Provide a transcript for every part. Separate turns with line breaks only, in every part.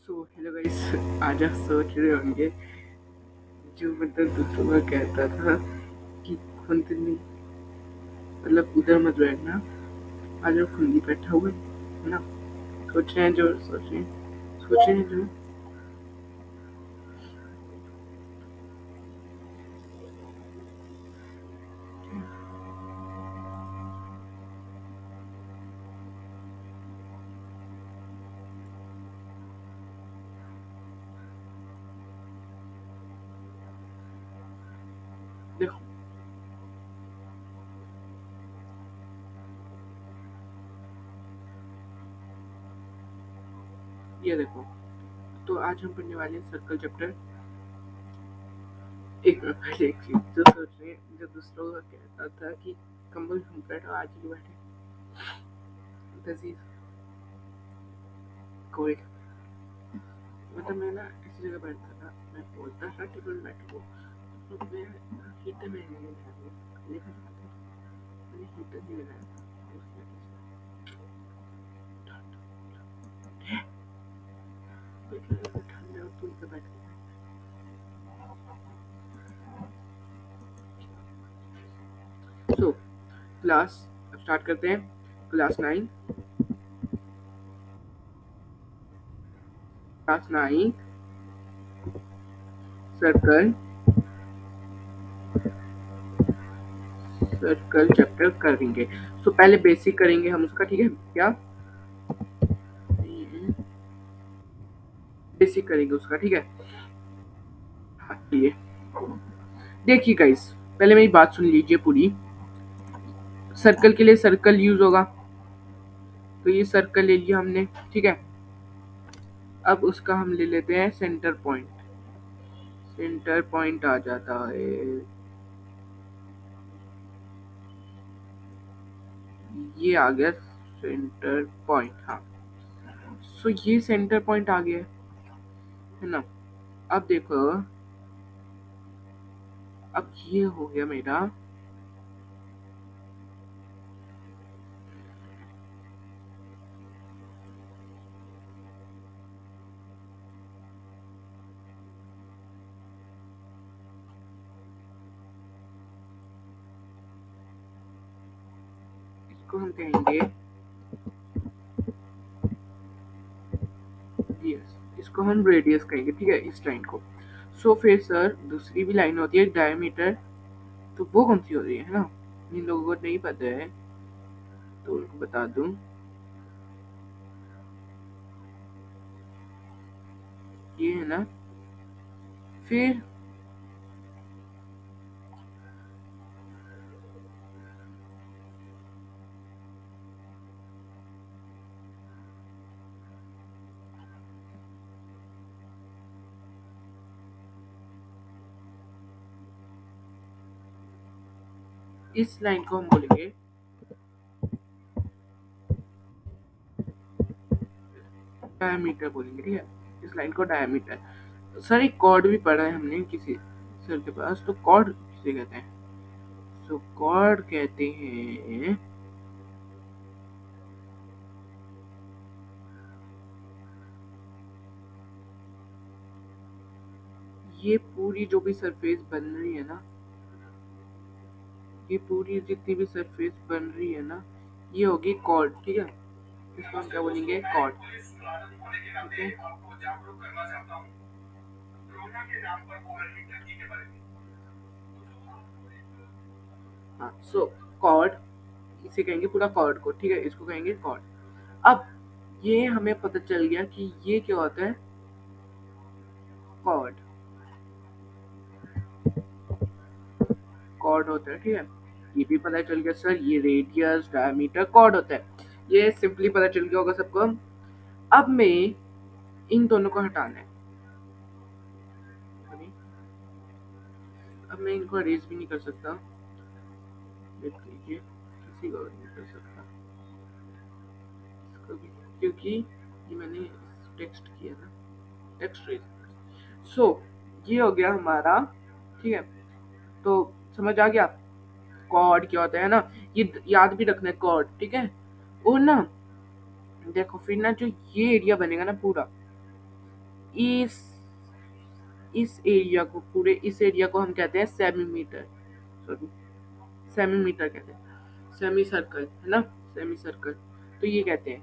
So hello guys. आज आप सोच रहे होंगे जो मतलब दूसरों का कहता था कि खुद नहीं, मतलब उधर मत बैठना, आज आप खुद ही बैठा हुआ है ना। सोच रहे हैं जो सोच रहे हैं जो देखो, ये देखो। तो आज हम पढ़ने वाले हैं सर्कल चैप्टर। एक मिनट पहले एक चीज जो सोच रहे हैं, जो दूसरों का कहता था कि कंबल हम बैठो, आज ही बैठे। दिस कोई मतलब मैं ना इस जगह बैठता था, मैं बोलता था टेबल बैठो, तो मैं हीटर में नहीं लगाया, लेकिन मैंने हीटर नहीं लगाया था उसमें ठंड है और तुम पे बैठ सो क्लास अब स्टार्ट करते हैं। क्लास 9 सर्कल सर्कल चैप्टर करेंगे। सो पहले बेसिक करेंगे हम उसका, ठीक है क्या? बेसिक करेंगे उसका, ठीक है। हाँ, ये देखिए गाइस, पहले मेरी बात सुन लीजिए पूरी। सर्कल के लिए सर्कल यूज होगा, तो ये सर्कल ले लिया हमने, ठीक है। अब उसका हम ले लेते हैं सेंटर पॉइंट। सेंटर पॉइंट आ जाता है, ये आ गया सेंटर पॉइंट। हाँ, सो ये सेंटर पॉइंट आ गया है ना। अब देखो, अब ये हो गया मेरा, इसको हम कहेंगे रेडियस, इसको हम रेडियस कहेंगे, ठीक है, इस लाइन को। सो फिर सर दूसरी भी लाइन होती है डायमीटर, तो वो कौन सी हो रही है ना। जिन लोगों को नहीं पता है तो उनको बता दूं, ये है ना। फिर इस लाइन को हम बोलेंगे डायमीटर बोलेंगे, ठीक है। इस लाइन को डायमीटर। सर एक कॉर्ड भी पढ़ा है हमने किसी सर के पास, तो कॉर्ड किसे कहते हैं? सो कॉर्ड कहते हैं, ये पूरी जो भी सरफेस बन रही है ना, ये पूरी जितनी भी सरफेस बन रही है ना, ये होगी कॉर्ड, ठीक है। इसको हम क्या बोलेंगे? कॉर्ड, ठीक है। हाँ, सो कॉर्ड, इसे कहेंगे पूरा कॉर्ड को, ठीक है, इसको कहेंगे कॉर्ड। अब ये हमें पता चल गया कि ये क्या होता है, कॉर्ड। कॉर्ड होता है, ठीक है। ये भी पता चल गया सर, ये रेडियस डायमीटर कॉर्ड होता है, ये सिंपली पता चल गया होगा सबको। अब मैं इन दोनों को हटाना है, अभी अब मैं इनको अरेज भी नहीं कर सकता, देख लीजिए, किसी को नहीं कर सकता इसको भी, क्योंकि ये मैंने टेक्स्ट किया था, टेक्स्ट रेज। सो ये हो गया हमारा, ठीक है। तो समझ आ गया कॉर्ड क्या होता है ना, ये याद भी रखना है कॉर्ड, ठीक है। और ना देखो फिर ना, जो ये एरिया बनेगा ना पूरा, इस इस एरिया को, पूरे इस एरिया को हम कहते हैं सेमीमीटर, सॉरी सेमीमीटर कहते हैं, सेमी सर्कल है ना, सेमी सर्कल। तो ये कहते हैं,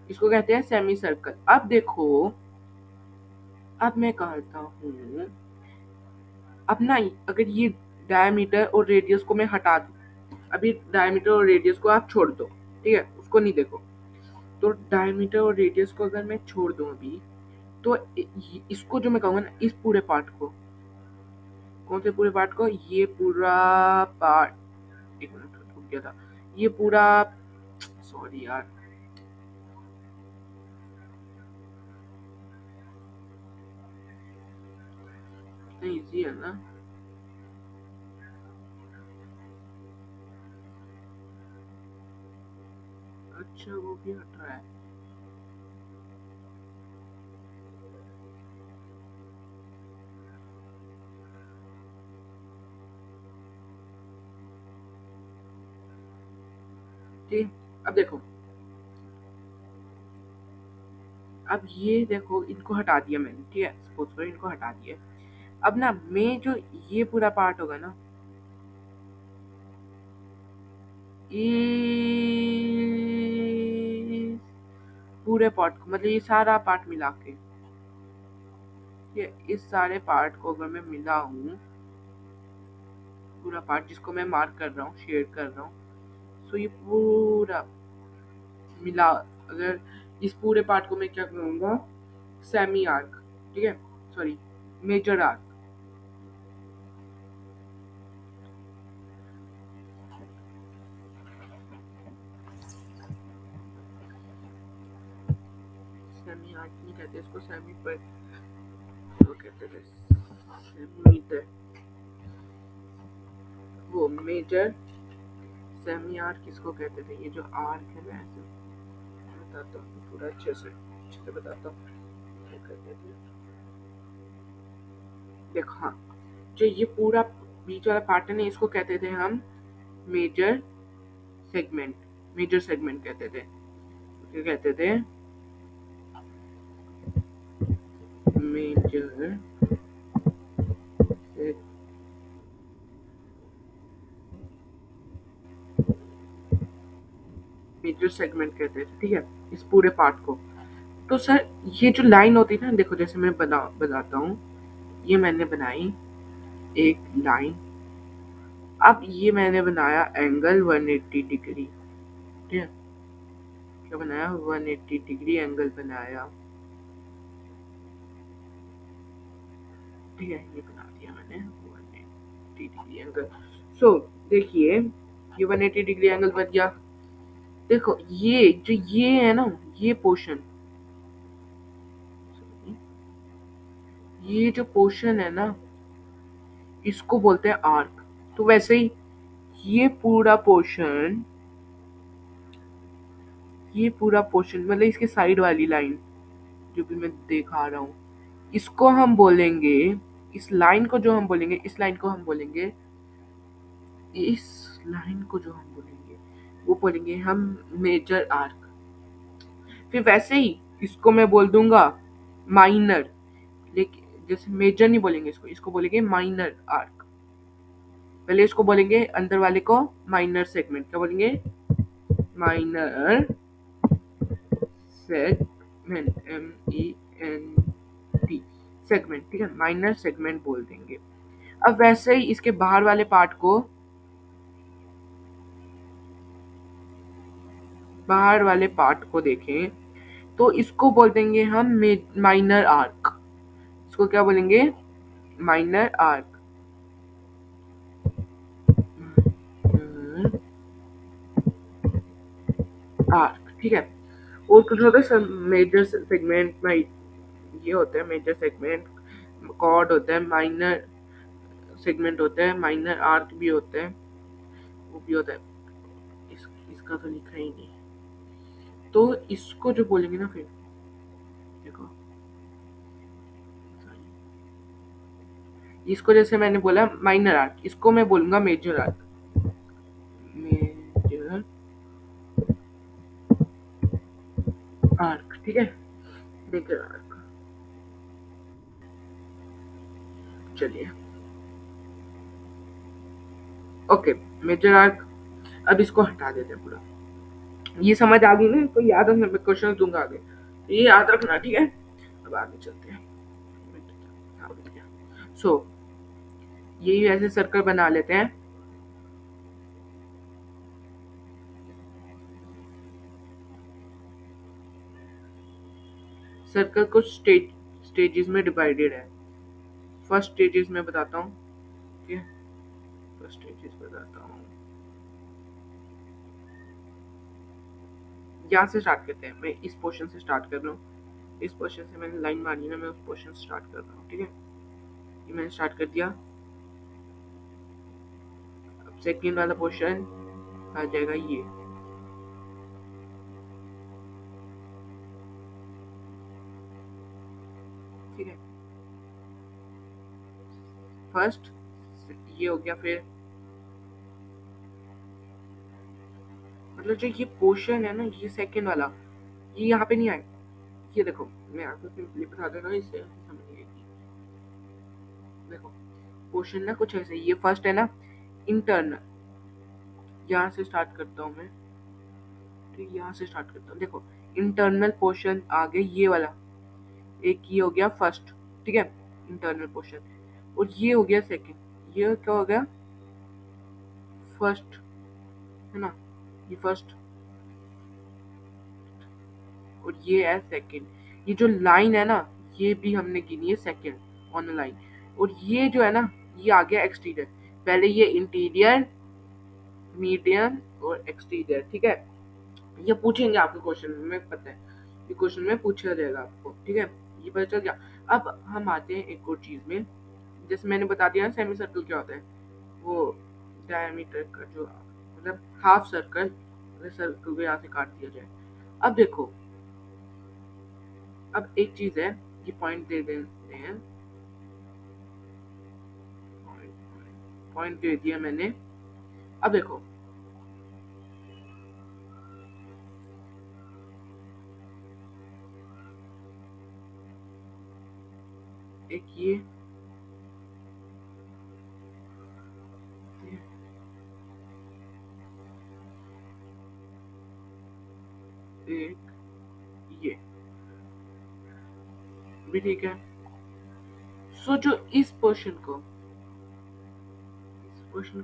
इसको कहते हैं सेमी सर्कल। अब देखो, अब मैं कहता हूँ, अब ना अगर ये डायमीटर और रेडियस को मैं हटा दूं, अभी डायमीटर और रेडियस को आप छोड़ दो, ठीक है, उसको नहीं देखो। तो डायमीटर और रेडियस को अगर मैं छोड़ दूं अभी, तो इसको जो मैं कहूँगा ना, इस पूरे पार्ट को, कौन से पूरे पार्ट को, ये पूरा पार्ट, एक मिनट रुक गया था, ये पूरा, सॉरी यार, इतना इजी है ना। अच्छा वो भी हट रहा है। ठीक, अब देखो, अब ये देखो, इनको हटा दिया मैंने, ठीक है, सपोज करो इनको हटा दिया। अब ना मैं जो, ये पूरा पार्ट होगा ना, इस पूरे पार्ट को, मतलब ये सारा पार्ट मिला के, ये इस सारे पार्ट को अगर मैं मिला हूँ, पूरा पार्ट जिसको मैं मार्क कर रहा हूँ, शेयर कर रहा हूँ, सो ये पूरा मिला, अगर इस पूरे पार्ट को मैं क्या करूँगा, सेमी आर्क, ठीक है, sorry major arc, semi arc नहीं कहते इसको, सेमी पर वो कहते थे, सेमीमीटर, वो मेजर, सेमी आर्क किसको कहते थे, ये जो आर्क है ना, ऐसे बताता हूँ पूरा अच्छे से बताता हूँ क्या कहते थे। देखो हाँ, जो ये पूरा बीच वाला पार्ट है ना, इसको कहते थे हम मेजर सेगमेंट, मेजर सेगमेंट कहते थे, क्या कहते थे, मेजर, मेजर सेगमेंट कहते थे, ठीक है, इस पूरे पार्ट को। तो सर ये जो लाइन होती है ना, देखो जैसे मैं बताता हूँ, ये मैंने बनाई एक लाइन, अब ये मैंने बनाया एंगल 180 डिग्री, ठीक है, क्या बनाया, 180 डिग्री एंगल बनाया, ठीक है, ये बना दिया मैंने 180 डिग्री एंगल। सो देखिए, ये 180 डिग्री एंगल बन गया। देखो ये जो ये है ना, ये पोर्शन, ये जो पोर्शन है ना, इसको बोलते हैं आर्क। तो वैसे ही ये पूरा पोर्शन, ये पूरा पोर्शन मतलब इसके साइड वाली लाइन जो भी मैं दिखा रहा हूँ, इसको हम बोलेंगे, इस लाइन को जो हम बोलेंगे, इस लाइन को हम बोलेंगे, इस लाइन को जो हम बोलेंगे, वो बोलेंगे हम मेजर आर्क। फिर वैसे ही इसको मैं बोल दूंगा माइनर, लेकिन जैसे मेजर नहीं बोलेंगे इसको, इसको बोलेंगे माइनर आर्क। पहले इसको बोलेंगे अंदर वाले को माइनर सेगमेंट, क्या बोलेंगे, माइनर सेगमेंट, MENT, सेगमेंट, ठीक है, माइनर सेगमेंट बोल देंगे। अब वैसे ही इसके बाहर वाले पार्ट को, बाहर वाले पार्ट को देखें, तो इसको बोल देंगे हम माइनर आर्क, इसको क्या बोलेंगे, माइनर आर्क, आर्क, ठीक है। और कुछ होता है मेजर सेगमेंट में, ये होते हैं मेजर सेगमेंट, कॉर्ड होता है, माइनर सेगमेंट होता है, माइनर आर्क भी होते हैं, वो भी होता है। इसका तो लिखा ही नहीं, तो इसको जो बोलेंगे ना, फिर देखो, इसको जैसे मैंने बोला माइनर आर्क, इसको मैं बोलूंगा मेजर आर्क, मेजर आर्क, ठीक है, मेजर आर्क। चलिए, ओके, मेजर आर्क। अब इसको हटा देते हैं पूरा। ये समझ आ गई ना, तो याद रखना, मैं क्वेश्चन दूंगा आगे, तो ये याद रखना, ठीक है। अब आगे चलते हैं। हाँ, सो यही ऐसे सर्कल बना लेते हैं। सर्कल कुछ स्टेजेस में डिवाइडेड है। फर्स्ट स्टेजेस में बताता हूँ, ठीक है। फर्स्ट स्टेजेस बताता हूँ, यहाँ से स्टार्ट करते हैं। मैं इस पोर्शन से स्टार्ट कर रहा हूँ, इस पोर्शन से मैंने लाइन मारी ना, मैं उस पोर्शन से स्टार्ट कर रहा हूँ, ठीक है। ये मैंने स्टार्ट कर दिया। अब सेकंड वाला पोर्शन आ जाएगा ये, ठीक है। फर्स्ट ये हो गया, फिर मतलब जो ये पोर्शन है ना, ये सेकंड वाला, ये यहाँ पे नहीं आए। ये देखो, मैं आपको सिंपली बता दे रहा हूँ, इससे समझ आएगी। देखो, पोर्शन ना कुछ ऐसे, ये फर्स्ट है ना, इंटरनल, यहाँ से स्टार्ट करता हूँ मैं, ठीक, यहाँ से स्टार्ट करता हूँ। देखो, इंटरनल पोर्शन आगे ये वाला, एक ये हो गया फर्स्ट, ठीक है, इंटरनल पोर्शन, और ये हो गया सेकंड। ये क्या हो गया, फर्स्ट, है ना, ये फर्स्ट, और ये है सेकंड। ये जो लाइन है ना, ये भी हमने गिनी है सेकंड ऑन लाइन। और ये जो है ना, ये आ गया एक्सटीरियर। पहले ये इंटीरियर, मीडियम और एक्सटीरियर, ठीक है। ये पूछेंगे आपके क्वेश्चन में, पता है, ये क्वेश्चन में पूछा जाएगा आपको, ठीक है। ये पता चल गया। अब हम आते हैं एक और चीज में, जैसे मैंने बता दिया ना सेमी सर्कल क्या होता है, वो डायमीटर का जो, मतलब हाफ सर्कल, अगर सर्कल को यहाँ से काट दिया जाए। अब देखो, अब एक चीज है, ये पॉइंट दे देते हैं, पॉइंट दे दिया मैंने। अब देखो, एक ये, एक ये भी ठीक है। सो जो इस पोर्शन को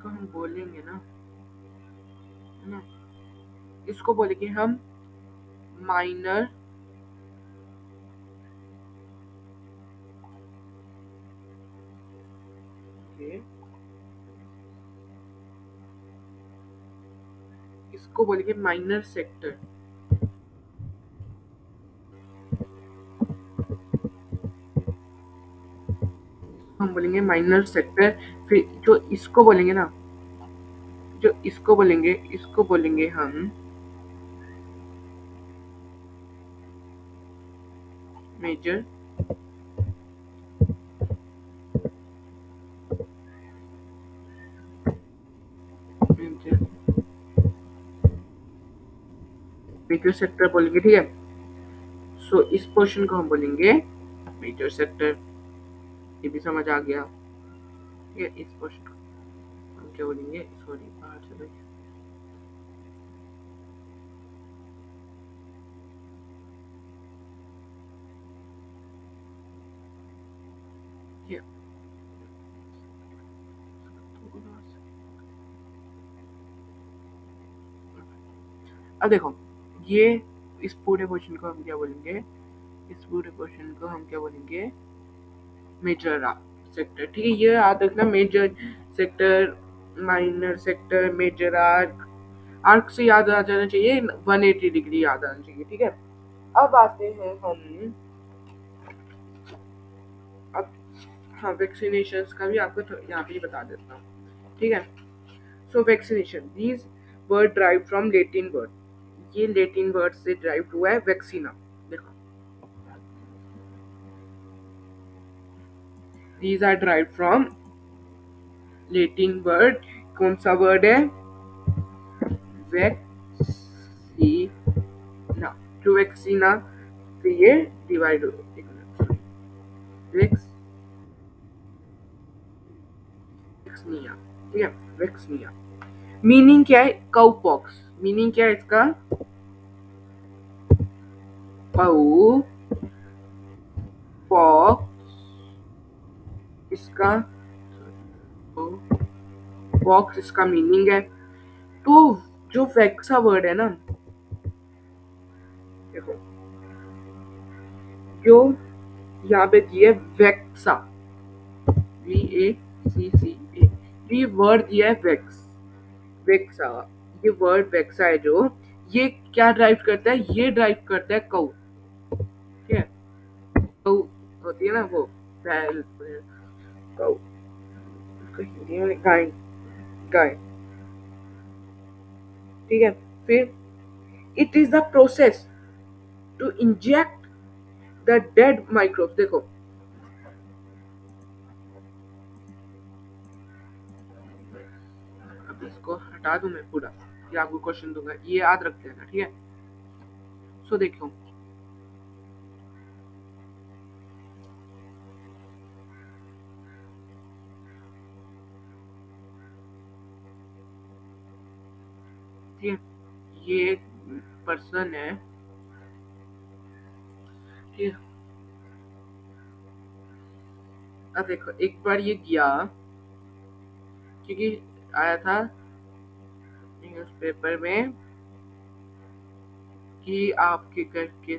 हम बोलेंगे ना, है ना, इसको बोलेंगे हम माइनर, इसको बोलेंगे माइनर सेक्टर। हम बोलेंगे माइनर सेक्टर। फिर जो इसको बोलेंगे ना, जो इसको बोलेंगे, इसको बोलेंगे हम मेजर, मेजर, मेजर सेक्टर बोलेंगे, ठीक है। सो इस पोर्शन को हम बोलेंगे मेजर सेक्टर। ये भी समझ आ गया, ठीक है। इस पोर्शन को हम क्या बोलेंगे, सॉरी बाहर चले गए। ये अब देखो, ये इस पूरे पोर्शन को हम क्या बोलेंगे, इस पूरे पोर्शन को हम क्या बोलेंगे, मेजर सेक्टर, ठीक है। ये याद रखना, major sector, minor sector, major arc. Arc से याद आ जाना चाहिए, 180 डिग्री याद आना चाहिए, ठीक है। अब आते हैं हम, अब हाँ, वैक्सीनेशन का भी आपको यहाँ पे ही बता देता हूँ, ठीक है। So vaccination, these word drive from Latin word, ये लेटिन वर्ड से ड्राइव हुआ है वैक्सीना। देखो, these are drive from Latin word, कौन सा वर्ड है, वैक्सीना। जो वैक्सीना से ये डिवाइड, वेक्स, वैक्सनिया, ठीक है, वैक्सनिया। मीनिंग क्या है? Cow pox. मीनिंग क्या है इसका? काउ पॉक्स इसका, पॉक्स इसका मीनिंग है। तो जो वैक्सा वर्ड है ना, देखो जो यहाँ पे दिया है वैक्सा, VACCA, ये वर्ड दिया है वैक्स, वैक्सा। ये वर्ड वैक्सा है जो, ये क्या ड्राइव करता है? ये ड्राइव करता है कऊ, ठीक है। कऊ होती है ना वो, बैल, कऊ, उसको हिंदी में गाय, गाय, ठीक है। फिर it is the process to inject the dead microbe. देखो, अब इसको हटा दूं मैं पूरा, फिर आपको क्वेश्चन दूंगा, ये याद रख लेना, ठीक है। सो देखो, ठीक है, ये एक पर्सन है, ठीक है। अब देखो, एक बार ये गया, क्योंकि आया था न्यूज़पेपर में कि आपके घर के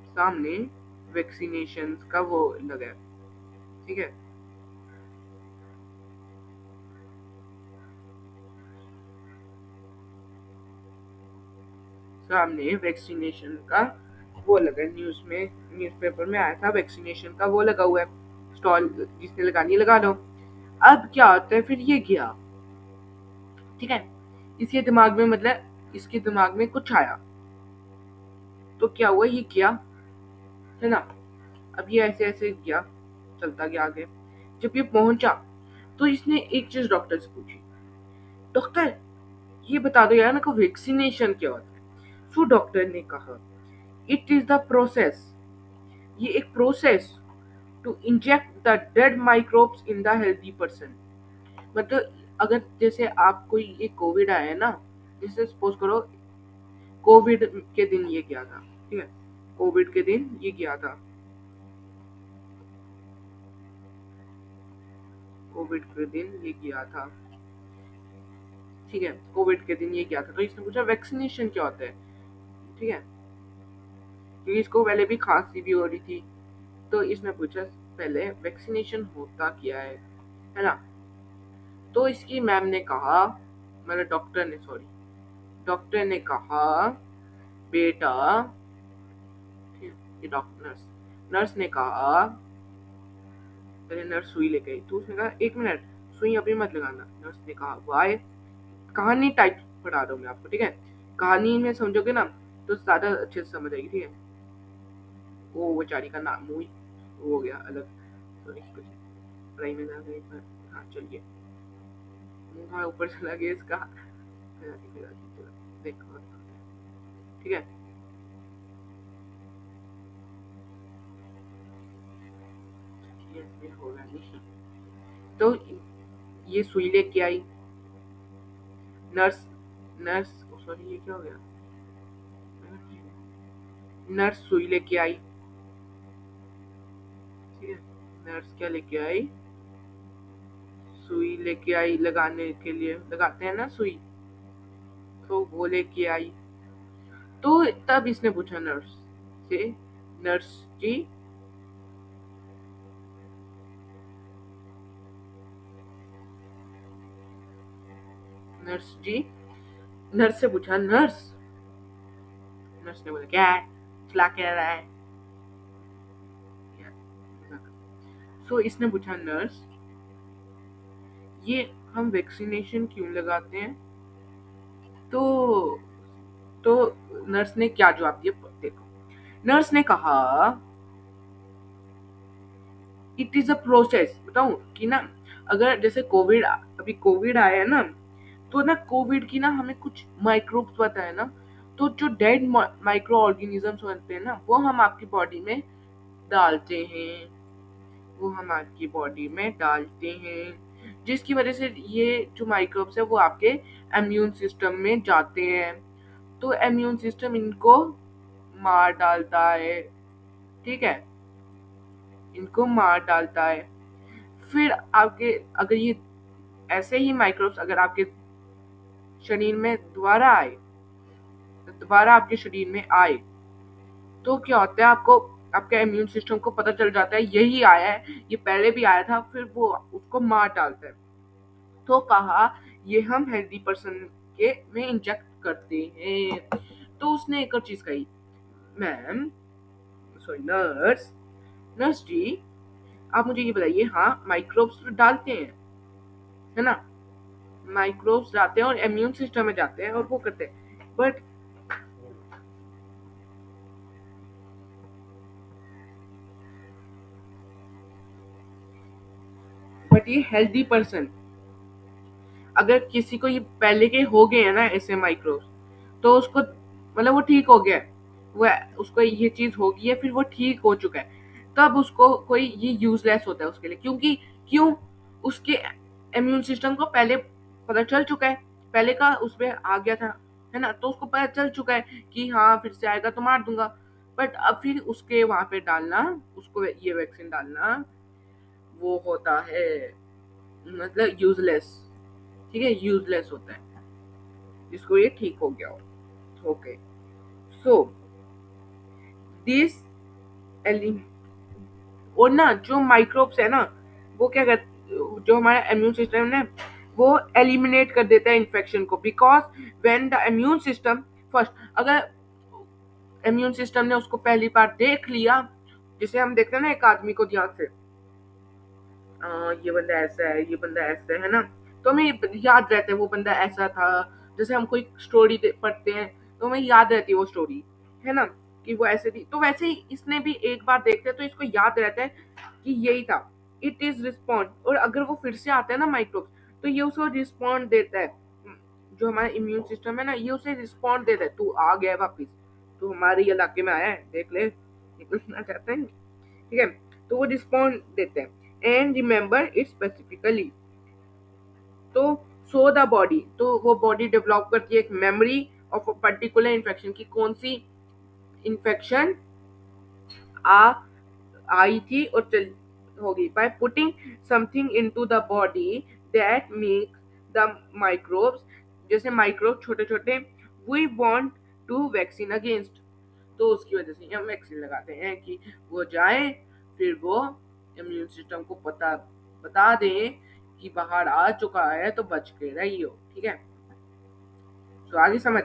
सामने वैक्सीनेशन का वो लगा है, ठीक है। सामने वैक्सीनेशन का वो लगा है, न्यूज में, न्यूज़पेपर में आया था, वैक्सीनेशन का वो लगा हुआ है, स्टॉल, जिसने लगानी लगा लो। अब क्या होता है, फिर ये गया, ठीक है, इसके दिमाग में, मतलब इसके दिमाग में कुछ आया, तो क्या हुआ, ये किया, है ना। अब ये ऐसे ऐसे गया, चलता गया आगे। जब ये पहुंचा, तो इसने एक चीज डॉक्टर से पूछी, डॉक्टर ये बता दो यार, मेरे को वैक्सीनेशन क्या होता है। तो डॉक्टर ने कहा, इट इज द प्रोसेस, ये एक process to inject the dead microbes in the healthy person. मतलब अगर जैसे आप, कोई ये कोविड आया है ना, जैसे सपोज करो कोविड के दिन ये किया था, ठीक है, कोविड के दिन ये किया था, कोविड के दिन ये किया था, ठीक है, कोविड के दिन ये किया था। तो इसने पूछा वैक्सीनेशन क्या होता है, ठीक है, क्योंकि इसको पहले भी खांसी भी हो रही थी, तो इसने पूछा पहले वैक्सीनेशन होता क्या है ना। तो इसकी मैम ने कहा, मतलब डॉक्टर ने, सॉरी, डॉक्टर ने कहा, बेटा, ठीक है, ये डॉक्टर, नर्स, नर्स ने कहा, पहले नर्स सुई लेके आई, तो उसने कहा एक मिनट, सुई अभी मत लगाना। नर्स ने कहा वाई, कहानी टाइप पढ़ा रहा हूँ मैं आपको, ठीक है, कहानी में समझोगे ना तो ज्यादा अच्छे से समझ आएगी, ठीक है। वो बेचारी का नाम मुई वो हो गया अलग, सॉरी, कुछ पढ़ाई में ना गई पर, हाँ चलिए, मुंह ऊपर चला गया इसका, देखो, ठीक है। ये होगा नहीं, तो ये सुई लेके आई, नर्स, नर्स, सॉरी ये क्या हो गया, नर्स सुई लेके आई, ठीक है, नर्स क्या लेके आई, सुई लेके आई, लगाने के लिए लगाते हैं ना सुई, तो वो लेके आई। तो तब इसने पूछा नर्स से, नर्स जी, नर्स जी, नर्स से पूछा, नर्स, नर्स ने बोला क्या है, चिल्ला क्या रहा है, सो इसने पूछा, नर्स ये हम वैक्सीनेशन क्यों लगाते हैं। तो तो नर्स ने क्या जवाब दिया, देखो, नर्स ने कहा, इट इज अ प्रोसेस, बताऊं कि ना, अगर जैसे कोविड, अभी कोविड आया है ना, तो ना कोविड की ना हमें कुछ माइक्रोब्स पता है ना, तो जो डेड माइक्रो ऑर्गेनिजम्स होते हैं ना, वो हम आपकी बॉडी में डालते हैं, वो हम आपकी बॉडी में डालते हैं, जिसकी वजह से ये जो माइक्रोब्स है वो आपके इम्यून सिस्टम में जाते हैं, तो इम्यून सिस्टम इनको मार डालता है। ठीक है, इनको मार डालता है। फिर आपके, अगर ये ऐसे ही माइक्रोब्स अगर आपके शरीर में दोबारा आपके शरीर में आए, तो क्या होता है, आपको आपके इम्यून सिस्टम को पता चल जाता है यही आया है, ये पहले भी आया था, फिर वो उसको मार डालता है। तो कहा ये हम हेल्दी पर्सन के में इंजेक्ट करते हैं। तो उसने एक और चीज कही, मैम, सॉरी नर्स, नर्स जी, आप मुझे ये बताइए, हाँ माइक्रोब्स तो डालते हैं, है ना, माइक्रोब्स जाते हैं और इम्यून सिस्टम में जाते हैं और वो करते हैं, बट ये हेल्दी पर्सन, अगर किसी को ये पहले के हो गए हैं ना ऐसे माइक्रोब्स, तो उसको मतलब वो ठीक हो गया है, वो उसको ये चीज हो गई है, फिर वो ठीक हो चुका है, तब उसको कोई ये यूजलेस होता है उसके लिए, क्योंकि क्यों, उसके इम्यून सिस्टम को पहले पता चल चुका है, पहले का उसमें आ गया था, है ना, तो उसको पता चल चुका है कि हाँ फिर से आएगा तो मार दूंगा। बट अब फिर उसके वहां पे डालना, उसको ये वैक्सीन डालना, वो होता है मतलब यूजलेस। ठीक है, यूजलेस होता है, जिसको ये ठीक हो गया हो। ओके, सो दिस एलिम, और ना जो माइक्रोब्स है ना, वो क्या कर, जो हमारा इम्यून सिस्टम है वो एलिमिनेट कर देता है इन्फेक्शन को, because when the immune system first, अगर इम्यून सिस्टम ने उसको पहली बार देख लिया, जिसे हम देखते हैं ना एक आदमी को ध्यान से, ये बंदा ऐसा है, ये बंदा ऐसा है ना, तो हमें याद रहता है वो बंदा ऐसा था। जैसे हम कोई स्टोरी पढ़ते हैं तो हमें याद रहती है वो स्टोरी, है ना, कि वो ऐसे थी, तो वैसे ही इसने भी एक बार देखते हैं तो इसको याद रहता है कि यही था। इट इज रिस्पॉन्ड, और अगर वो फिर से आता है ना माइक्रोब, तो ये उसको रिस्पॉन्ड देता है, जो हमारा इम्यून सिस्टम है ना, ये उसे रिस्पॉन्ड देता है, तू आ गया है वापिस, तू हमारे इलाके में आया है, देख ले, निकलना चाहता है, ठीक है, तो वो रिस्पॉन्ड देते हैं एंड रिमेंबर इट स्पेसिफिकली। तो सो द बॉडी, तो वो बॉडी डेवलप करती है एक memory of a particular infection की, कौन सी इन्फेक्शन आ आई थी और चल होगी, by putting something into the body that make the microbes, जैसे माइक्रोब छोटे छोटे, we want to vaccine against, तो उसकी वजह से हम वैक्सीन लगाते हैं कि वो जाए, फिर वो इम्यून सिस्टम को पता बता दे कि बाहर आ चुका है तो बच के रहियो। ठीक है, तो आगे समझ।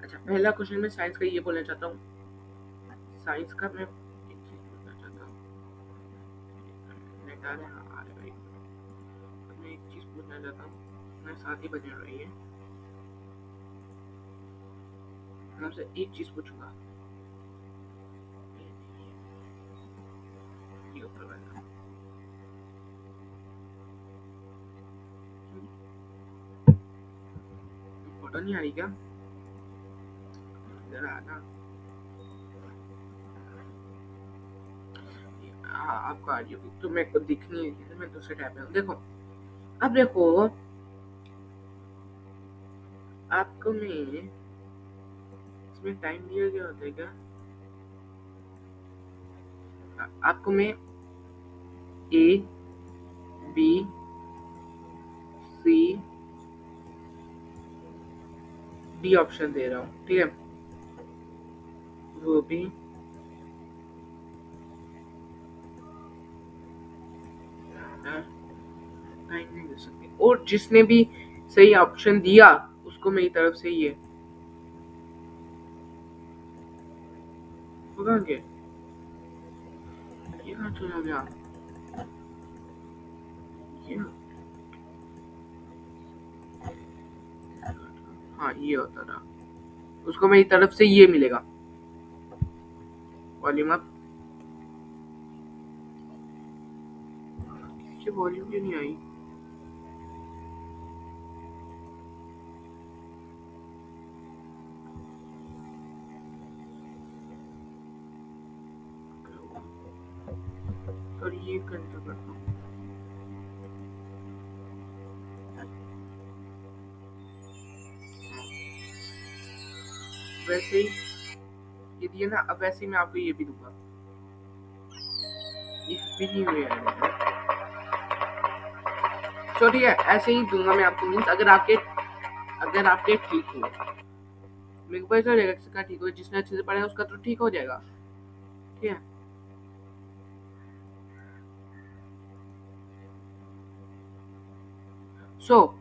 अच्छा, पहला क्वेश्चन में साइंस का ये बोलना चाहता हूँ, साइंस का मैं एक चीज बोलना चाहता हूँ, नेट आ रहा है, हाँ आ रहा है भाई, मैं एक चीज पूछना चाहता हूँ, मैं साथ ही बजे रही है, मैं आपसे एक चीज पूछूंगा, ये ऊपर वाला फोटो नहीं आ रही क्या, इधर आना, हाँ आपको आ रही होगी, तो मेरे को दिख नहीं रही है, मैं दूसरे टैब में हूँ, देखो, अब देखो, आपको मैं इसमें टाइम दिया गया होता है क्या, आपको मैं A B C D option दे रहा हूँ, ठीक है, वो भी टाइम नहीं दे सकते, और जिसने भी सही ऑप्शन दिया उसको मेरी तरफ से ये होगा क्या, ये कहाँ चला गया, ये, हाँ ये होता था, उसको मेरी तरफ से ये मिलेगा, वॉल्यूम अप, ये वॉल्यूम क्यों नहीं आई, और ये कंट्रोल करता हूँ, वैसे ही ये दिया ना, अब वैसे ही मैं आपको ये भी दूंगा, ये भी नहीं हुए यार। तो ठीक है, ऐसे ही दूंगा मैं आपको, मीन्स अगर आपके ठीक हुए, मेरे को पता चलेगा किसका ठीक हो, जिसने अच्छे से पढ़ा है उसका तो ठीक हो जाएगा। ठीक है, सो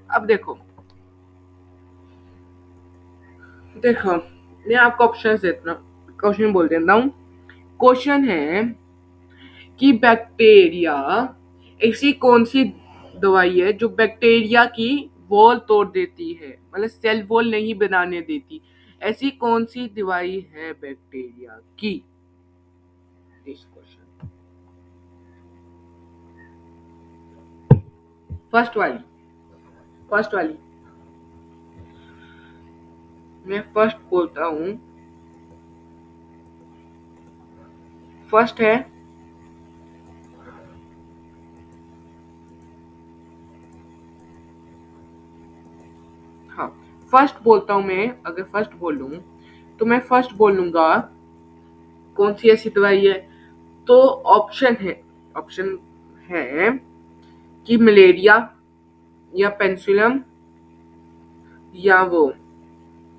अब देखो देखो मैं आपको ऑप्शन देता हूँ, क्वेश्चन बोल देता हूँ। क्वेश्चन है कि बैक्टीरिया, ऐसी कौन सी दवाई है जो बैक्टीरिया की वॉल तोड़ देती है, मतलब सेल वॉल नहीं बनाने देती, ऐसी कौन सी दवाई है बैक्टीरिया की? दिस क्वेश्चन, फर्स्ट वाली, फर्स्ट वाली, मैं फर्स्ट बोलता हूँ। फर्स्ट है, हाँ, फर्स्ट बोलता हूँ मैं, अगर फर्स्ट बोलूँ तो मैं फर्स्ट बोलूंगा कौन सी ऐसी दवाई है, तो ऑप्शन है कि मलेरिया, या पेंसिलम, या वो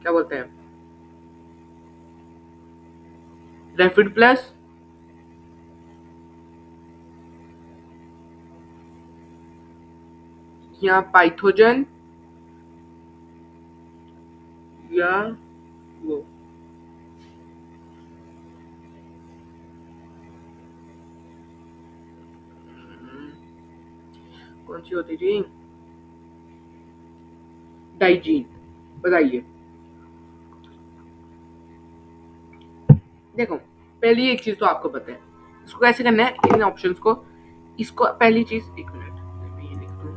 क्या बोलते हैं, रैपिड प्लस, या पाइथोजन, या वो कौन सी होती थी, डाइजीन। बताइए। देखो, पहली एक चीज तो आपको पता है, इसको कैसे करना है इन ऑप्शंस को। इसको पहली चीज, एक मिनट मैं ये लिख दूं।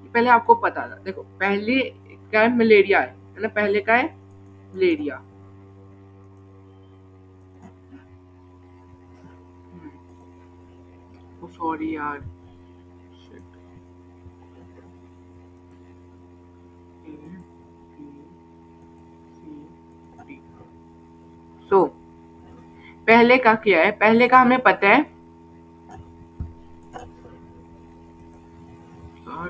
पहले आपको पता था, देखो पहले क्या है, मलेरिया है ना, पहले का है मलेरिया। सॉरी यार, Shit. सो पहले का क्या है, पहले का हमें पता है, और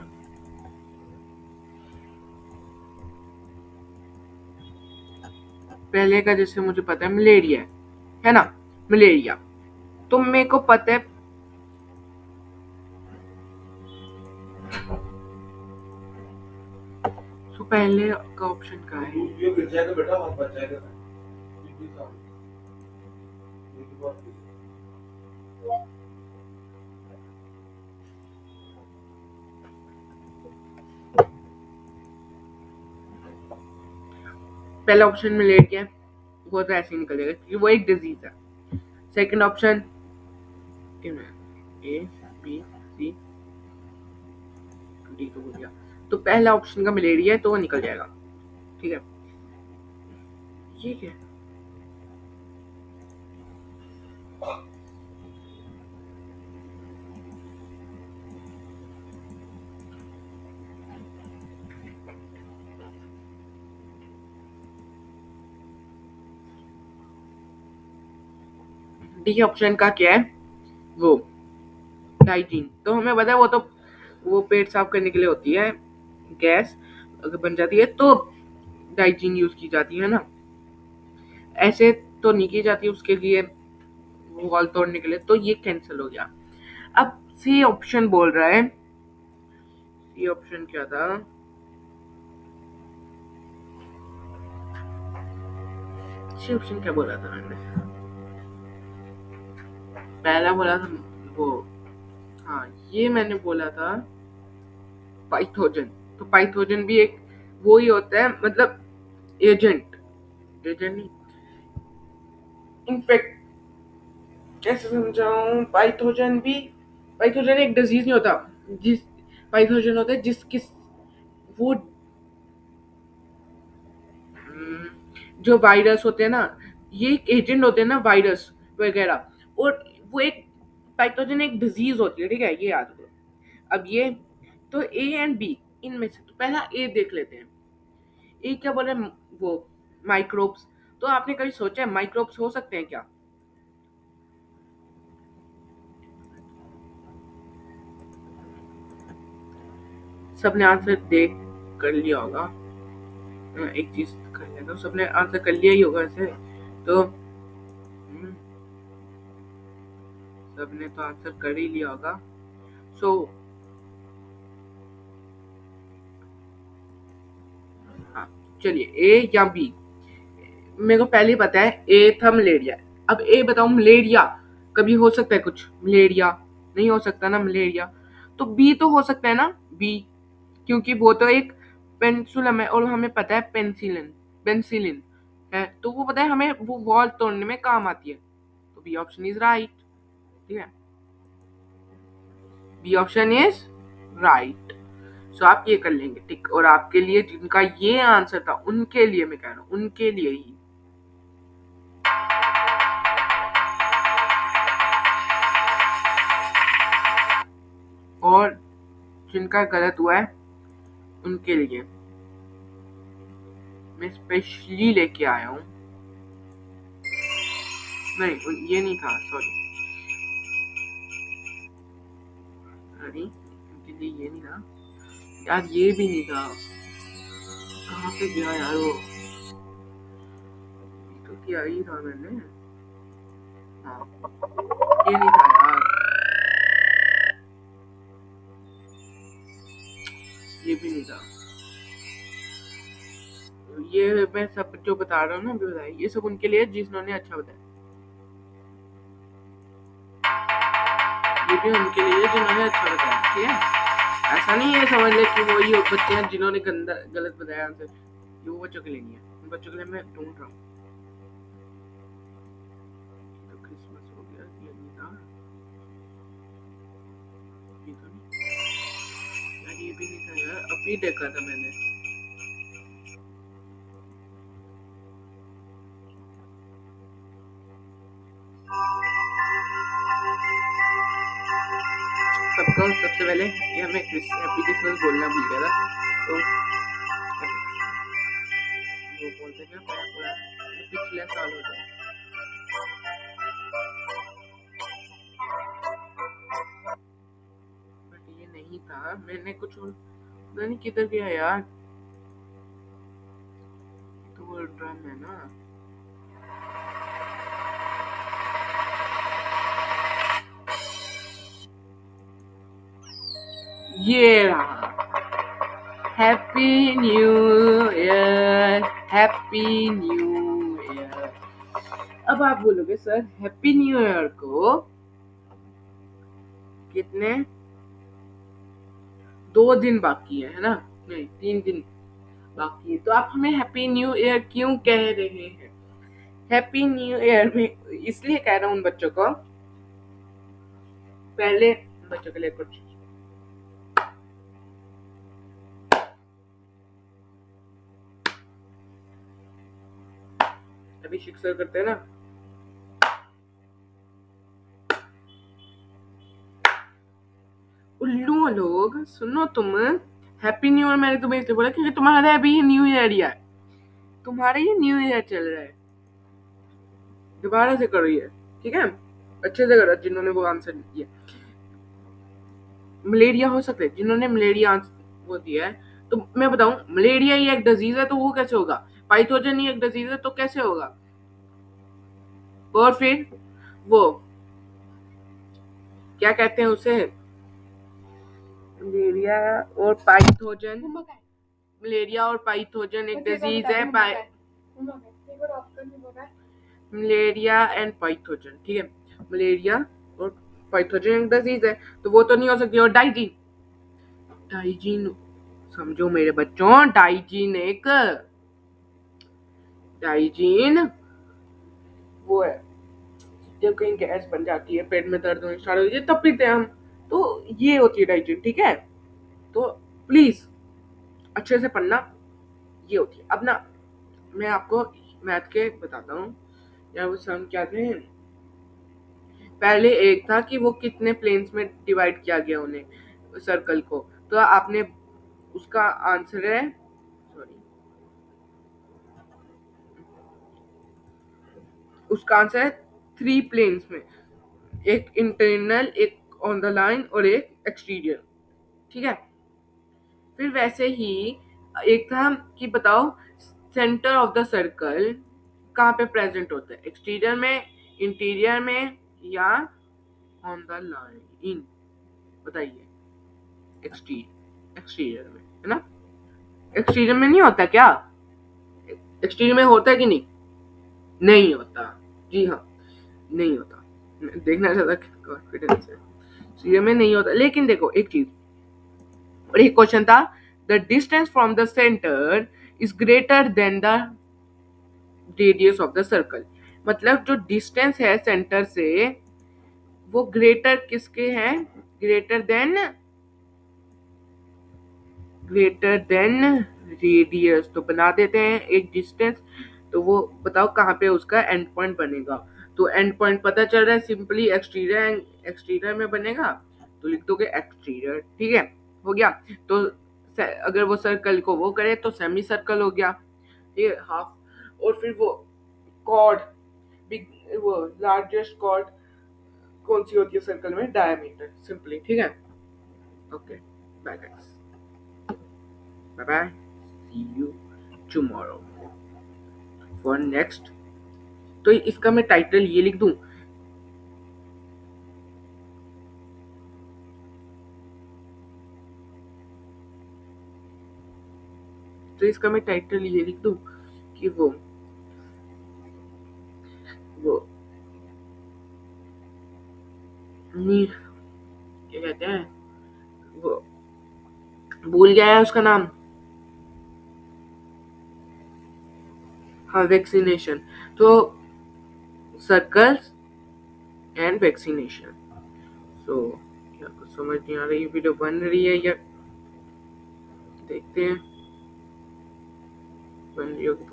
पहले का जैसे मुझे पता है मलेरिया है ना, मलेरिया। तो मेरे को पता है, तो पहले का ऑप्शन का है, ये गिर जाएगा बेटा, हाथ बच जाएगा। पहला ऑप्शन मलेरिया है, वो तो ऐसे ही निकल जाएगा क्योंकि वो एक डिजीज है। Second option A, B, C, D तो हो गया, तो पहला ऑप्शन का मलेरिया है तो वो निकल जाएगा। ठीक है, ये क्या है? डी ऑप्शन का क्या है, वो डाइजीन। तो हमें पता है वो तो, वो पेट साफ करने के लिए होती है, गैस अगर बन जाती है तो डाइजीन यूज की जाती है ना, ऐसे तो नहीं की जाती उसके लिए, वॉल तोड़ने के लिए, तो ये कैंसिल हो गया। अब सी ऑप्शन बोल रहा है, सी ऑप्शन क्या था, सी ऑप्शन क्या बोला था मैंने, पहला बोला था वो, हाँ ये मैंने बोला था पाइथोजन। तो पाइथोजन भी एक वो ही होता है, मतलब एजेंट, एजेंट नहीं, इनफेक्ट कैसे समझाऊं, पाइथोजन भी, पाइथोजन एक डिजीज नहीं होता, जिस पाइथोजन होते हैं वो जो वायरस होते हैं ना, ये एक एजेंट होते हैं ना, वायरस वगैरह। और वो एक पैथोजन एक डिजीज होती है, ठीक है, ये याद करो। अब ये तो ए एंड बी, इनमें से तो पहला ए देख लेते हैं। ए क्या बोले, वो माइक्रोब्स। तो आपने कभी सोचा है माइक्रोब्स हो सकते हैं क्या? सबने आंसर देख कर लिया होगा। एक चीज कर लेता हूँ, सबने आंसर कर लिया ही होगा ऐसे तो। सबने तो आंसर कर ही लिया होगा। सो हाँ, चलिए ए या बी। मेरे को पहले ही पता है ए था मलेरिया। अब ए बताओ, मलेरिया कभी हो सकता है कुछ? मलेरिया नहीं हो सकता ना, मलेरिया। तो बी तो हो सकता है ना, बी, क्योंकि वो तो एक पेंसुलम है और हमें पता है पेंसिलिन, पेंसिलिन है, तो वो पता है हमें, वो वॉल तोड़ने में काम आती है। तो बी ऑप्शन इज राइट। ठीक है, बी ऑप्शन इज राइट। सो आप ये कर लेंगे टिक। और आपके लिए जिनका ये आंसर था, उनके लिए मैं कह रहा हूँ, उनके लिए ही। और जिनका गलत हुआ है, उनके लिए मैं स्पेशली लेके आया हूँ। नहीं, ये नहीं था, सॉरी। अरे, उनके लिए ये नहीं था यार, ये भी नहीं था। कहाँ पे गया यार वो? तो किया ही था मैंने। हाँ, ये नहीं था यार, ये भी नहीं था। ये मैं सब जो बता रहा हूँ ना, अभी बताया, ये सब उनके लिए जिन्होंने अच्छा बताया। ये भी उनके लिए जिन्होंने अच्छा बताया, ठीक है। ऐसा नहीं है समझ ले कि वही बच्चे हैं जिन्होंने गंदा गलत बताया आंसर। ये वो बच्चों के लिए नहीं है, उन बच्चों के लिए मैं ढूंढ रहा हूँ। तो क्रिसमस हो गया, ये नहीं था, ये तो नहीं यार, ये भी नहीं था यार, अभी देखा था मैंने। सबको सबसे पहले ये हमें हैप्पी क्रिसमस बोलना भूल गया था, तो वो बोलते थे पूरा पूरा पिछले साल हो जाए। बट ये नहीं था, मैंने कुछ और पता नहीं किधर गया यार। तो वो ड्रम है ना, ये रहा। Happy new year, happy new year. अब आप बोलोगे सर हैप्पी न्यू ईयर को कितने, 2 दिन बाकी है ना? नहीं, 3 दिन बाकी है। तो आप हमें हैप्पी न्यू ईयर क्यों कह रहे हैं? हैप्पी न्यू ईयर में इसलिए कह रहा हूँ उन बच्चों को, पहले बच्चों के लिए कुछ अभी शिक्षक करते हैं ना, उल्लू लोग सुनो तुम। हैप्पी न्यू ईयर मैंने तुम्हें इसलिए बोला क्योंकि तुम्हारा अभी न्यू ईयर ही है, तुम्हारा ये न्यू ईयर चल रहा है। दोबारा से करो ये, ठीक है, अच्छे से करो जिन्होंने वो आंसर दिया। मलेरिया हो सकता है जिन्होंने मलेरिया वो दिया है। तो मैं बताऊं, मलेरिया ही एक डिजीज है, तो वो कैसे होगा? पाइथोजन ही एक डिजीज है, तो कैसे होगा? और फिर वो क्या कहते हैं उसे, मलेरिया और पाइथोजन, मलेरिया और पाइथोजन एक डिजीज है, मलेरिया एंड पाइथोजन, ठीक है, मलेरिया और पाइथोजन एक डिजीज है, तो वो तो नहीं हो सकती। और डाइजीन, डाइजीन समझो मेरे बच्चों, डाइजीन एक, डाइजीन वो है जब कहीं गैस बन जाती है, पेट में दर्द होने स्टार्ट हो जाती है, तब पीते हैं हम। तो ये होती है डाइजीन, ठीक है। तो प्लीज अच्छे से पढ़ना। ये होती है। अब ना मैं आपको मैथ के बताता हूँ। या वो सम क्या थे। पहले एक था कि वो कितने प्लेन्स में डिवाइड किया गया उन्हें सर्कल को। तो आपने उसका आंसर है, सॉरी, उसका आंसर है 3 प्लेन्स में, एक इंटरनल, एक ऑन द लाइन और एक एक्सटीरियर। ठीक है। फिर वैसे ही एक था कि बताओ सेंटर ऑफ द सर्कल कहाँ पे प्रेजेंट होता है, एक्सटीरियर में, इंटीरियर में या ऑन द लाइन। बताइए। एक्सटीरियर में है ना। एक्सटीरियर में नहीं होता क्या? एक्सटीरियर में होता है कि नहीं? नहीं होता। जी हाँ, नहीं होता। मैं देखना चाहता कॉन्फिडेंस है। एक्सटीरियर में नहीं होता। लेकिन देखो एक चीज, और एक क्वेश्चन था, the distance from the centre is greater than the radius of the circle. मतलब जो डिस्टेंस है सेंटर से वो ग्रेटर किसके हैं? Greater than, greater than radius. तो बना देते हैं एक डिस्टेंस। तो वो बताओ कहाँ पे उसका एंड पॉइंट बनेगा। तो एंड पॉइंट पता चल रहा है, सिंपली एक्सटीरियर, एक्सटीरियर में बनेगा। तो लिख दोगे एक्सटीरियर। ठीक है, हो गया। तो अगर वो सर्कल को वो करे तो सेमी सर्कल हो गया। ठीक है, हाफ। और फिर वो कॉर्ड, बिग, वो लार्जेस्ट कॉर्ड कौन सी होती है सर्कल में? Diameter, simply. ठीक है। Okay, bye guys, bye bye, see you tomorrow for next. तो इसका मैं टाइटल ये लिख दूं, तो इसका मैं टाइटल ये लिख दूं कि वो नी क्या कहते हैं, वो भूल गया है उसका नाम। हाँ, वैक्सीनेशन। तो सर्कल्स एंड वैक्सीनेशन। सो क्या कुछ समझ नहीं आ रही, वीडियो बन रही है या देखते हैं बन रही होगी।